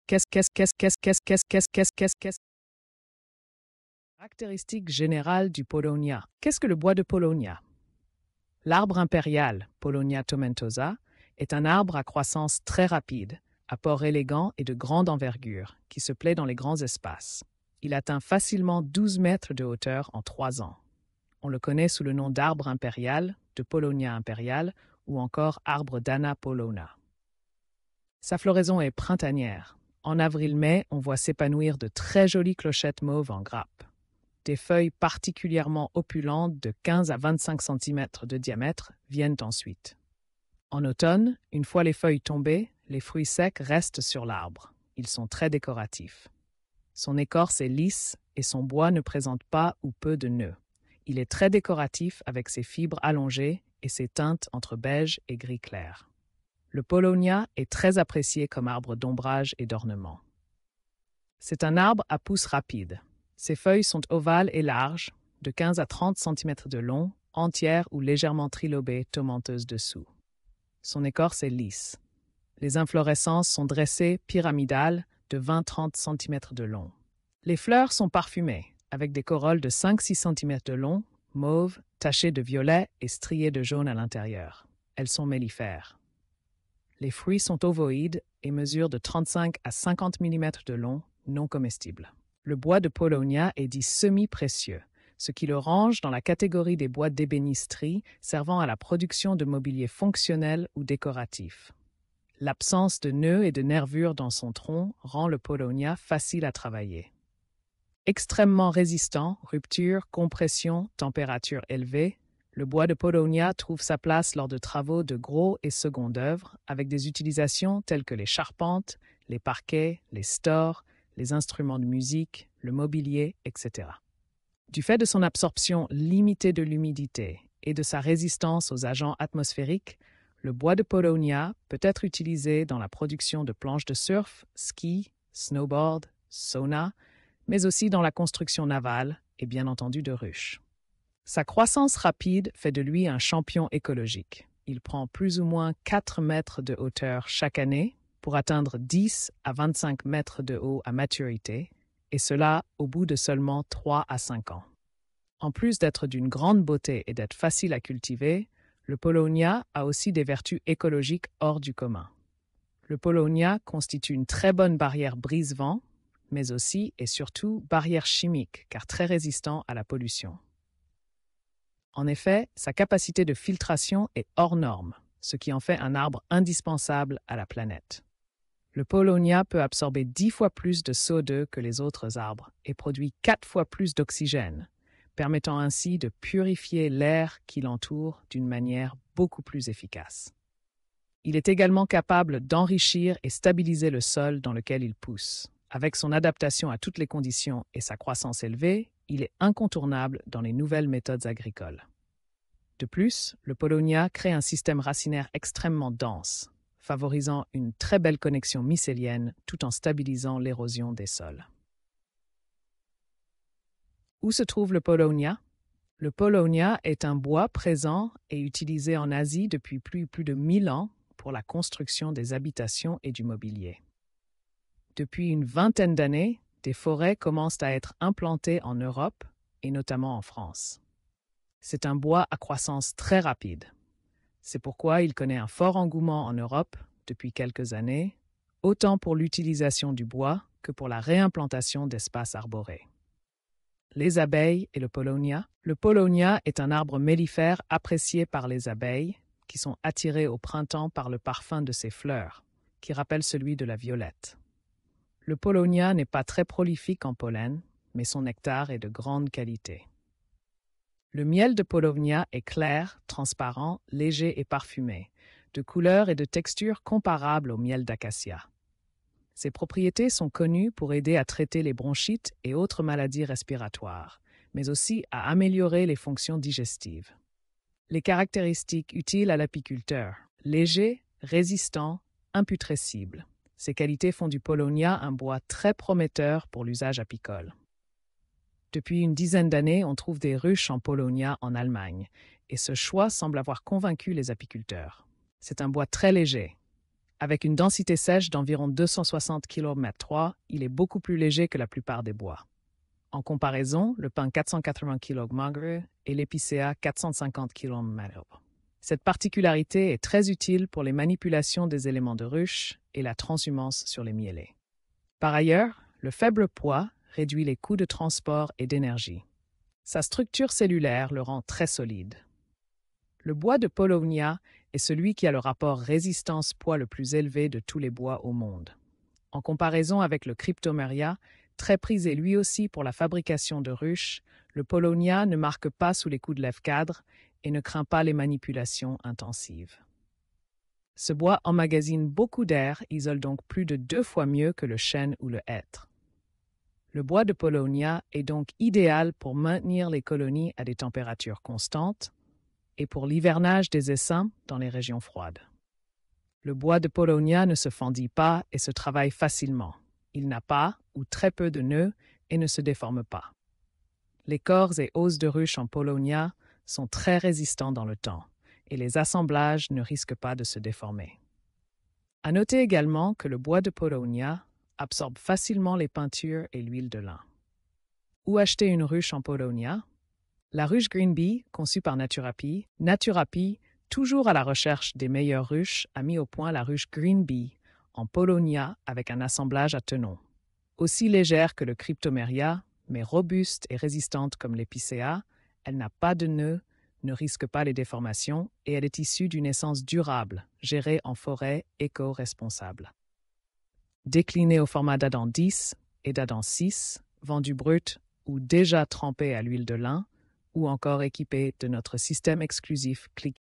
Qu'est-ce Caractéristique générale du Paulownia. Qu'est-ce que le bois de Paulownia? L'arbre impérial, Paulownia tomentosa, est un arbre à croissance très rapide, à port élégant et de grande envergure, qui se plaît dans les grands espaces. Il atteint facilement 12 mètres de hauteur en 3 ans. On le connaît sous le nom d'arbre impérial, de Paulownia impérial ou encore arbre d'Anna paulowna. Sa floraison est printanière. En avril-mai, on voit s'épanouir de très jolies clochettes mauves en grappe. Des feuilles particulièrement opulentes de 15 à 25 cm de diamètre viennent ensuite. En automne, une fois les feuilles tombées, les fruits secs restent sur l'arbre. Ils sont très décoratifs. Son écorce est lisse et son bois ne présente pas ou peu de nœuds. Il est très décoratif avec ses fibres allongées et ses teintes entre beige et gris clair. Le Paulownia est très apprécié comme arbre d'ombrage et d'ornement. C'est un arbre à pousse rapide. Ses feuilles sont ovales et larges, de 15 à 30 cm de long, entières ou légèrement trilobées, tomenteuses dessous. Son écorce est lisse. Les inflorescences sont dressées, pyramidales, de 20-30 cm de long. Les fleurs sont parfumées, avec des corolles de 5-6 cm de long, mauves, tachées de violet et striées de jaune à l'intérieur. Elles sont mellifères. Les fruits sont ovoïdes et mesurent de 35 à 50 mm de long, non comestibles. Le bois de Paulownia est dit semi-précieux, ce qui le range dans la catégorie des bois d'ébénisterie servant à la production de mobilier fonctionnel ou décoratif. L'absence de nœuds et de nervures dans son tronc rend le Paulownia facile à travailler. Extrêmement résistant, rupture, compression, température élevée, le bois de Paulownia trouve sa place lors de travaux de gros et second œuvre avec des utilisations telles que les charpentes, les parquets, les stores, les instruments de musique, le mobilier, etc. Du fait de son absorption limitée de l'humidité et de sa résistance aux agents atmosphériques, le bois de Paulownia peut être utilisé dans la production de planches de surf, ski, snowboard, sauna, mais aussi dans la construction navale et bien entendu de ruches. Sa croissance rapide fait de lui un champion écologique. Il prend plus ou moins 4 mètres de hauteur chaque année pour atteindre 10 à 25 mètres de haut à maturité, et cela au bout de seulement 3 à 5 ans. En plus d'être d'une grande beauté et d'être facile à cultiver, le Paulownia a aussi des vertus écologiques hors du commun. Le Paulownia constitue une très bonne barrière brise-vent, mais aussi et surtout barrière chimique, car très résistant à la pollution. En effet, sa capacité de filtration est hors norme, ce qui en fait un arbre indispensable à la planète. Le Paulownia peut absorber 10 fois plus de CO2 que les autres arbres et produit 4 fois plus d'oxygène, permettant ainsi de purifier l'air qui l'entoure d'une manière beaucoup plus efficace. Il est également capable d'enrichir et stabiliser le sol dans lequel il pousse. Avec son adaptation à toutes les conditions et sa croissance élevée, il est incontournable dans les nouvelles méthodes agricoles. De plus, le Paulownia crée un système racinaire extrêmement dense, favorisant une très belle connexion mycélienne tout en stabilisant l'érosion des sols. Où se trouve le Paulownia? Le Paulownia est un bois présent et utilisé en Asie depuis plus de 1000 ans pour la construction des habitations et du mobilier. Depuis une vingtaine d'années, des forêts commencent à être implantées en Europe et notamment en France. C'est un bois à croissance très rapide. C'est pourquoi il connaît un fort engouement en Europe depuis quelques années, autant pour l'utilisation du bois que pour la réimplantation d'espaces arborés. Les abeilles et le Paulownia. Le Paulownia est un arbre mellifère apprécié par les abeilles, qui sont attirées au printemps par le parfum de ses fleurs, qui rappelle celui de la violette. Le Paulownia n'est pas très prolifique en pollen, mais son nectar est de grande qualité. Le miel de Paulownia est clair, transparent, léger et parfumé, de couleur et de texture comparables au miel d'acacia. Ses propriétés sont connues pour aider à traiter les bronchites et autres maladies respiratoires, mais aussi à améliorer les fonctions digestives. Les caractéristiques utiles à l'apiculteur: léger, résistant, imputrescible. Ces qualités font du Paulownia un bois très prometteur pour l'usage apicole. Depuis une dizaine d'années, on trouve des ruches en Paulownia en Allemagne, et ce choix semble avoir convaincu les apiculteurs. C'est un bois très léger. Avec une densité sèche d'environ 260 km/3, il est beaucoup plus léger que la plupart des bois. En comparaison, le pin 480 kg et l'épicéa 450 kg. Cette particularité est très utile pour les manipulations des éléments de ruche et la transhumance sur les miellets. Par ailleurs, le faible poids réduit les coûts de transport et d'énergie. Sa structure cellulaire le rend très solide. Le bois de Paulownia est celui qui a le rapport résistance-poids le plus élevé de tous les bois au monde. En comparaison avec le Cryptomeria, très prisé lui aussi pour la fabrication de ruches, le Paulownia ne marque pas sous les coups de lève-cadre et ne craint pas les manipulations intensives. Ce bois emmagasine beaucoup d'air, isole donc plus de 2 fois mieux que le chêne ou le hêtre. Le bois de Paulownia est donc idéal pour maintenir les colonies à des températures constantes et pour l'hivernage des essaims dans les régions froides. Le bois de Paulownia ne se fendit pas et se travaille facilement. Il n'a pas ou très peu de nœuds et ne se déforme pas. Les corps et os de ruche en Paulownia sont très résistants dans le temps et les assemblages ne risquent pas de se déformer. À noter également que le bois de Paulownia absorbe facilement les peintures et l'huile de lin. Où acheter une ruche en Paulownia? La ruche Green Bee, conçue par Naturapi, toujours à la recherche des meilleures ruches, a mis au point la ruche Green Bee en Paulownia avec un assemblage à tenons. Aussi légère que le Cryptomeria, mais robuste et résistante comme l'épicéa, elle n'a pas de nœuds, ne risque pas les déformations et elle est issue d'une essence durable, gérée en forêt éco-responsable. Déclinée au format d'Adam 10 et d'Adam 6, vendue brute ou déjà trempée à l'huile de lin, ou encore équipée de notre système exclusif Click